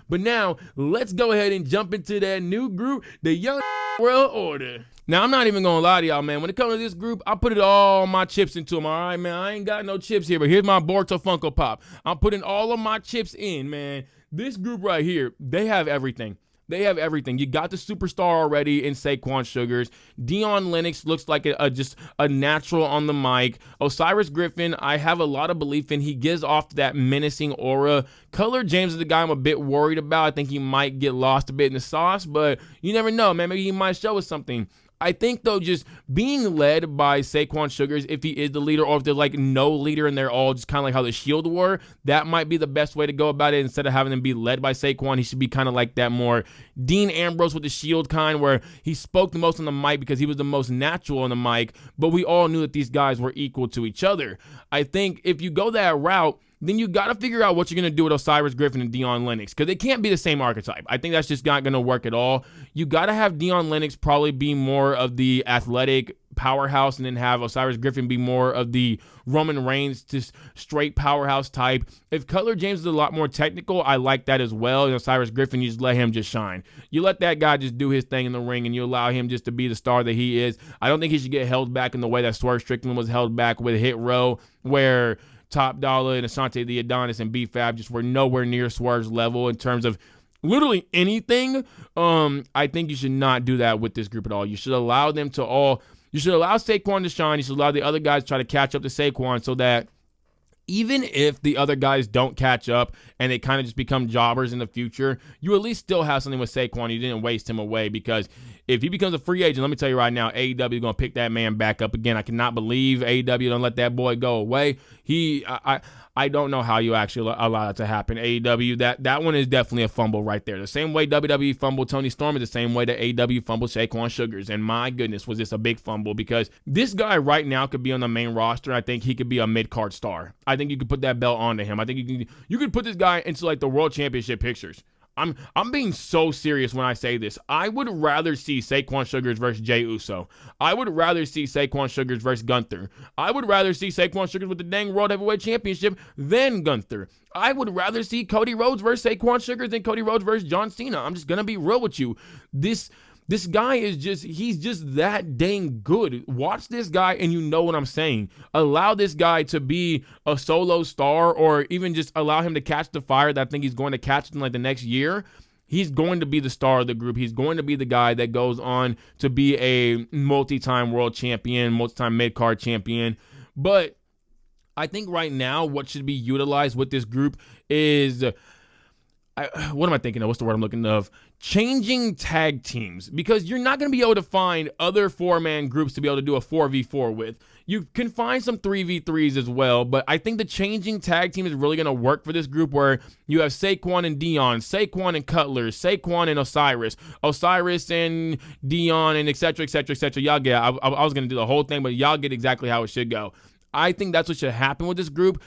But now, let's go ahead and jump into that new group, the Young World Order. Now, I'm not even gonna lie to y'all, man. When it comes to this group, I put all my chips into them. All right, man. I ain't got no chips here, but here's my Boruto Funko Pop. I'm putting all of my chips in, man. This group right here, they have everything. They have everything. You got the superstar already in Saquon Sugars. Dion Lennox looks like just a natural on the mic. Osiris Griffin, I have a lot of belief in. He gives off that menacing aura. Cutler James is the guy I'm a bit worried about. I think he might get lost a bit in the sauce, but you never know, man. Maybe he might show us something. I think, though, just being led by Saquon Sugars, if he is the leader, or if there's like no leader and they're all just kind of like how the Shield were, that might be the best way to go about it. Instead of having them be led by Saquon, he should be kind of like that more Dean Ambrose with the Shield kind, where he spoke the most on the mic because he was the most natural on the mic, but we all knew that these guys were equal to each other. I think if you go that route, then you got to figure out what you're going to do with Osiris Griffin and Dion Lennox, because they can't be the same archetype. I think that's just not going to work at all. You got to have Dion Lennox probably be more of the athletic powerhouse, and then have Osiris Griffin be more of the Roman Reigns, just straight powerhouse type. If Cutler James is a lot more technical, I like that as well. And Osiris Griffin, you just let him just shine. You let that guy just do his thing in the ring, and you allow him just to be the star that he is. I don't think he should get held back in the way that Swerve Strickland was held back with Hit Row, where Top Dollar and Asante the Adonis and B-Fab just were nowhere near Swerve's level in terms of literally anything. I think you should not do that with this group at all. You should allow them to all, you should allow Saquon to shine. You should allow the other guys to try to catch up to Saquon, so that even if the other guys don't catch up and they kind of just become jobbers in the future, you at least still have something with Saquon. You didn't waste him away, because if he becomes a free agent, let me tell you right now, AEW is going to pick that man back up again. I cannot believe AEW don't let that boy go away. I don't know how you actually allow that to happen. AEW, that one is definitely a fumble right there. The same way WWE fumbled Tony Storm is the same way that AEW fumbled Saquon Sugars. And my goodness, was this a big fumble, because this guy right now could be on the main roster. I think he could be a mid-card star. I think you could put that belt onto him. I think you could put this guy into like the World Championship pictures. I'm being so serious when I say this. I would rather see Saquon Sugars versus Jey Uso. I would rather see Saquon Sugars versus Gunther. I would rather see Saquon Sugars with the dang World Heavyweight Championship than Gunther. I would rather see Cody Rhodes versus Saquon Sugars than Cody Rhodes versus John Cena. I'm just going to be real with you. This guy is he's just that dang good. Watch this guy and you know what I'm saying. Allow this guy to be a solo star, or even just allow him to catch the fire that I think he's going to catch in like the next year. He's going to be the star of the group. He's going to be the guy that goes on to be a multi-time world champion, multi-time mid-card champion. But I think right now what should be utilized with this group is, what am I thinking of? What's the word I'm looking of? Changing tag teams, because you're not going to be able to find other four-man groups to be able to do a 4v4 with. You can find some 3v3s as well, but I think the changing tag team is really going to work for this group, where you have Saquon and Dion, Saquon and Cutler, Saquon and Osiris and Dion, and etc., etc., etc. Y'all get, I was going to do the whole thing, but y'all get exactly how it should go. I think that's what should happen with this group.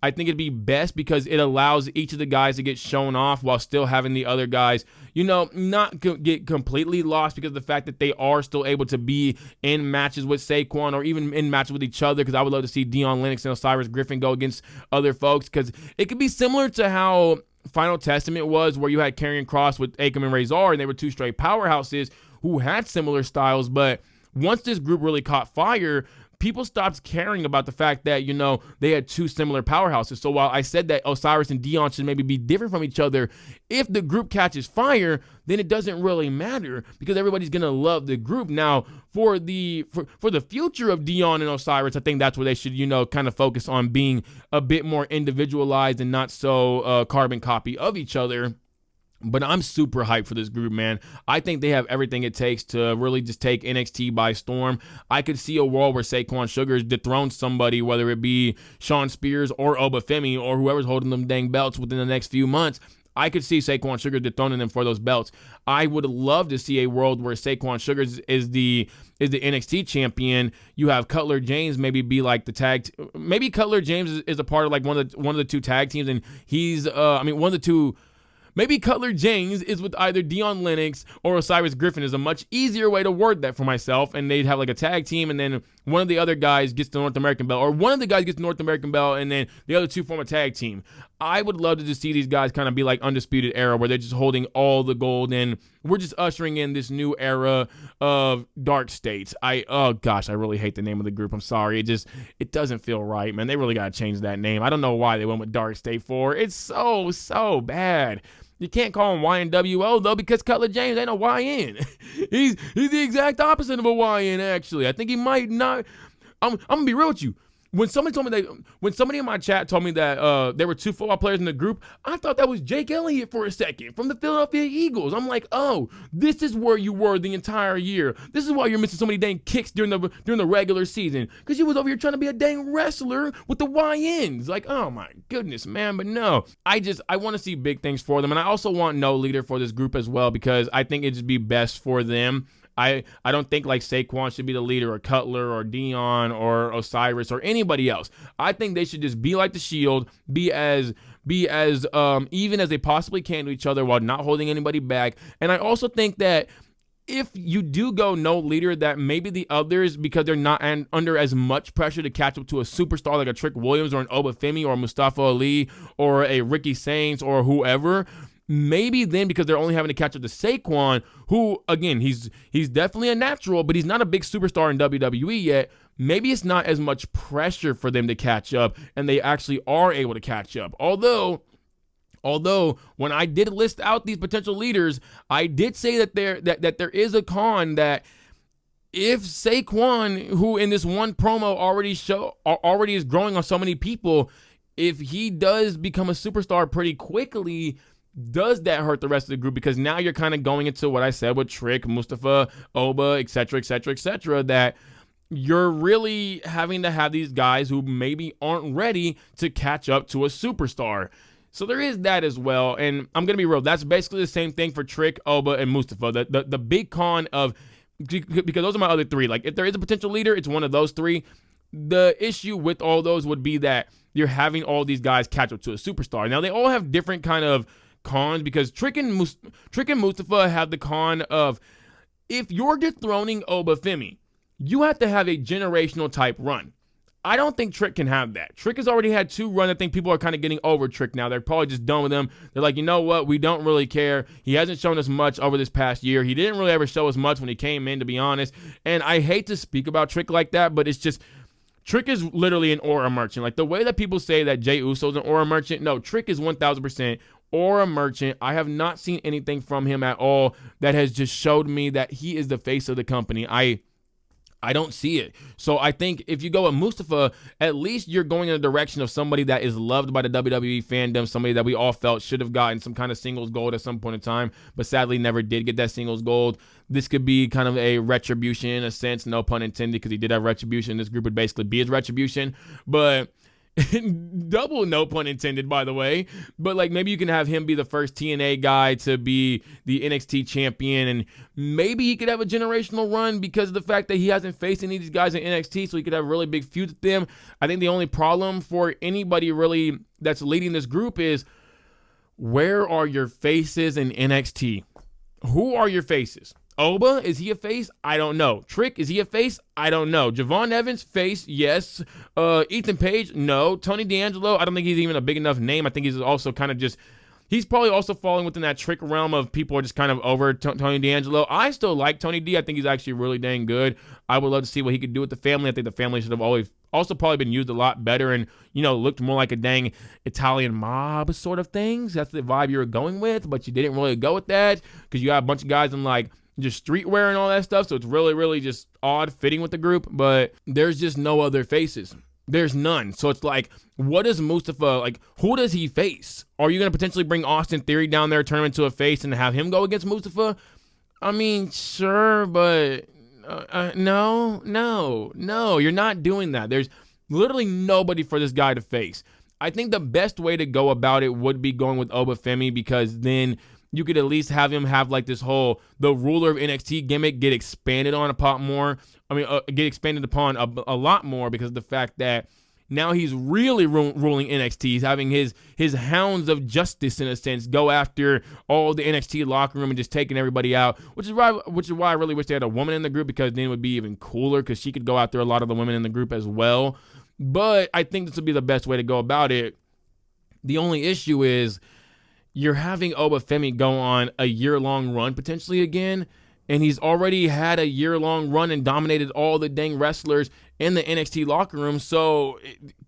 I think it'd be best because it allows each of the guys to get shown off while still having the other guys, not get completely lost, because of the fact that they are still able to be in matches with Saquon, or even in matches with each other, because I would love to see Dion Lennox and Osiris Griffin go against other folks, because it could be similar to how Final Testament was, where you had Karrion Kross with Akam and Razor, and they were two straight powerhouses who had similar styles, but once this group really caught fire, people stopped caring about the fact that, they had two similar powerhouses. So while I said that Osiris and Dion should maybe be different from each other, if the group catches fire, then it doesn't really matter, because everybody's going to love the group. Now, for the future of Dion and Osiris, I think that's where they should, kind of focus on being a bit more individualized and not so carbon copy of each other. But I'm super hyped for this group, man. I think they have everything it takes to really just take NXT by storm. I could see a world where Saquon Sugars dethrones somebody, whether it be Shawn Spears or Obafemi or whoever's holding them dang belts within the next few months. I could see Saquon Sugars dethroning them for those belts. I would love to see a world where Saquon Sugars is the NXT champion. You have Cutler James maybe be like the tag. Maybe Cutler James is a part of like one of the two tag teams, and he's one of the two. Maybe Cutler James is with either Dion Lennox or Osiris Griffin is a much easier way to word that for myself, and they'd have like a tag team, and then one of the other guys gets the North American belt, or one of the guys gets the North American belt, and then the other two form a tag team. I would love to just see these guys kind of be like Undisputed Era, where they're just holding all the gold, and we're just ushering in this new era of Darkstate. Oh gosh, I really hate the name of the group. I'm sorry. It doesn't feel right, man. They really got to change that name. I don't know why they went with Darkstate 4. It's so bad. You can't call him YNWO, though, because Cutler James ain't a YN. He's the exact opposite of a YN, actually. I think he might not. I'm going to be real with you. When somebody in my chat told me that there were 2 football players in the group, I thought that was Jake Elliott for a second from the Philadelphia Eagles. I'm like, oh, this is where you were the entire year. This is why you're missing so many dang kicks during the regular season, because you was over here trying to be a dang wrestler with the YNs. Like, oh my goodness, man. But no, I want to see big things for them, and I also want no leader for this group as well, because I think it'd just be best for them. I don't think like Saquon should be the leader, or Cutler, or Dion, or Osiris, or anybody else. I think they should just be like the Shield, be as even as they possibly can to each other while not holding anybody back. And I also think that if you do go no leader, that maybe the others, because they're not under as much pressure to catch up to a superstar like a Trick Williams or an Obafemi or Mustafa Ali or a Ricky Saints or whoever, maybe then, because they're only having to catch up to Saquon, who, again, he's definitely a natural, but he's not a big superstar in WWE yet. Maybe it's not as much pressure for them to catch up, and they actually are able to catch up. Although when I did list out these potential leaders, I did say that there is a con that if Saquon, who in this one promo already is growing on so many people, if he does become a superstar pretty quickly, does that hurt the rest of the group? Because now you're kind of going into what I said with Trick, Mustafa, Oba, etc., that you're really having to have these guys who maybe aren't ready to catch up to a superstar. So there is that as well. And I'm going to be real, that's basically the same thing for Trick, Oba, and Mustafa. The big con of, because those are my other 3. Like, if there is a potential leader, it's one of those 3. The issue with all those would be that you're having all these guys catch up to a superstar. Now, they all have different kind of cons, because Trick and Mustafa have the con of, if you're dethroning Obafemi, you have to have a generational type run. I don't think Trick can have that. Trick has already had 2 runs. I think people are kind of getting over Trick now. They're probably just done with him. They're like, you know what? We don't really care. He hasn't shown us much over this past year. He didn't really ever show us much when he came in, to be honest. And I hate to speak about Trick like that, but it's just, Trick is literally an aura merchant. Like, the way that people say that Jey Uso's an aura merchant, no, Trick is 1000% aura merchant. I have not seen anything from him at all that has just showed me that he is the face of the company. I don't see it. So I think if you go with Mustafa, at least you're going in the direction of somebody that is loved by the WWE fandom, somebody that we all felt should have gotten some kind of singles gold at some point in time, but sadly never did get that singles gold. This could be kind of a retribution in a sense, no pun intended, because he did have retribution. This group would basically be his retribution, but double no pun intended, by the way. But like, maybe you can have him be the first TNA guy to be the NXT champion, and maybe he could have a generational run because of the fact that he hasn't faced any of these guys in NXT, so he could have a really big feud with them. I think the only problem for anybody really that's leading this group is, where are your faces in NXT? Who are your faces? Oba, is he a face? I don't know. Trick, is he a face? I don't know. Javon Evans, face, yes. Ethan Page, no. Tony D'Angelo, I don't think he's even a big enough name. I think he's also kind of just, he's probably also falling within that Trick realm of people are just kind of over Tony D'Angelo. I still like Tony D. I think he's actually really dang good. I would love to see what he could do with the family. I think the family should have always also probably been used a lot better and, you know, looked more like a dang Italian mob sort of things. That's the vibe you were going with, but you didn't really go with that because you got a bunch of guys in like just streetwear and all that stuff, so it's really, really just odd fitting with the group, but there's just no other faces. There's none. So it's like, what is Mustafa, like, who does he face? Are you going to potentially bring Austin Theory down there, turn him into a face, and have him go against Mustafa? I mean, sure, but no, you're not doing that. There's literally nobody for this guy to face. I think the best way to go about it would be going with Obafemi, because then you could at least have him have like this whole, the ruler of NXT gimmick get expanded on a lot more. Get expanded upon a lot more, because of the fact that now he's really ruling NXT. He's having his hounds of justice, in a sense, go after all the NXT locker room and just taking everybody out, which is why I really wish they had a woman in the group, because then it would be even cooler, because she could go after a lot of the women in the group as well. But I think this would be the best way to go about it. The only issue is you're having Obafemi go on a year-long run potentially again, and he's already had a year-long run and dominated all the dang wrestlers in the NXT locker room. So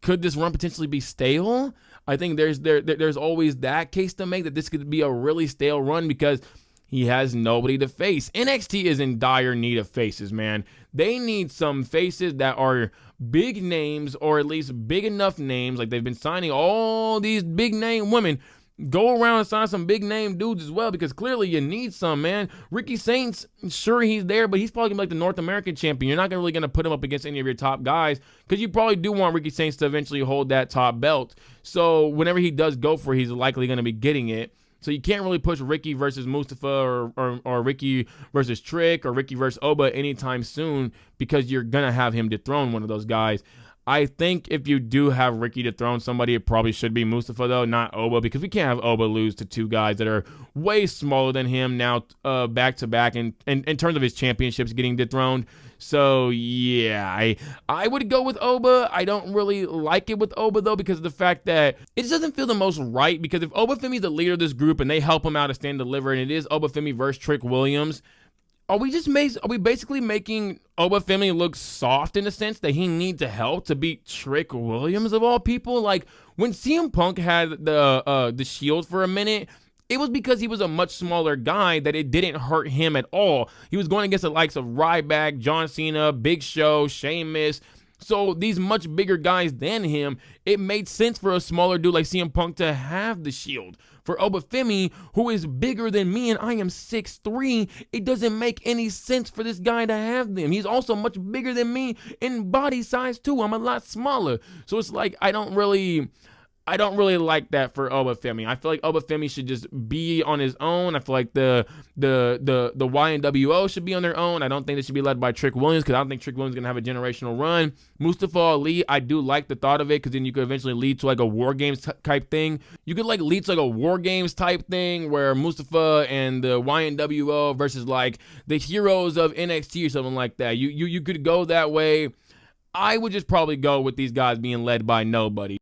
could this run potentially be stale? I think there's always that case to make, that this could be a really stale run because he has nobody to face. NXT is in dire need of faces, man. They need some faces that are big names, or at least big enough names. Like, they've been signing all these big name women. Go around and sign some big name dudes as well, because clearly you need some, man. Ricky Saints, sure, he's there, but he's probably gonna be like the North American champion. You're not really gonna put him up against any of your top guys, because you probably do want Ricky Saints to eventually hold that top belt. So whenever he does go for it, he's likely gonna be getting it. So you can't really push Ricky versus Mustafa or Ricky versus Trick or Ricky versus Oba anytime soon, because you're gonna have him dethrone one of those guys. I think if you do have Ricky dethrone somebody, it probably should be Mustafa, though, not Oba, because we can't have Oba lose to two guys that are way smaller than him now, back to back, in terms of his championships getting dethroned. So yeah, I would go with Oba. I don't really like it with Oba, though, because of the fact that it just doesn't feel the most right. Because if Obafemi's the leader of this group and they help him out to stand deliver, and it is Obafemi versus Trick Williams, are we basically making Obafemi look soft in the sense that he needs help to beat Trick Williams of all people? Like, when CM Punk had the Shield for a minute, it was because he was a much smaller guy that it didn't hurt him at all. He was going against the likes of Ryback, John Cena, Big Show, Sheamus. So these much bigger guys than him, it made sense for a smaller dude like CM Punk to have the Shield. For Obafemi, who is bigger than me and I am 6'3", it doesn't make any sense for this guy to have them. He's also much bigger than me in body size too. I'm a lot smaller. So it's like, I don't really like that for Obafemi. I feel like Obafemi should just be on his own. I feel like the YNWO should be on their own. I don't think they should be led by Trick Williams, because I don't think Trick Williams is going to have a generational run. Mustafa Ali, I do like the thought of it, because then you could eventually lead to like a War Games type thing. You could like lead to like a War Games type thing where Mustafa and the YNWO versus like the heroes of NXT or something like that. You could go that way. I would just probably go with these guys being led by nobody.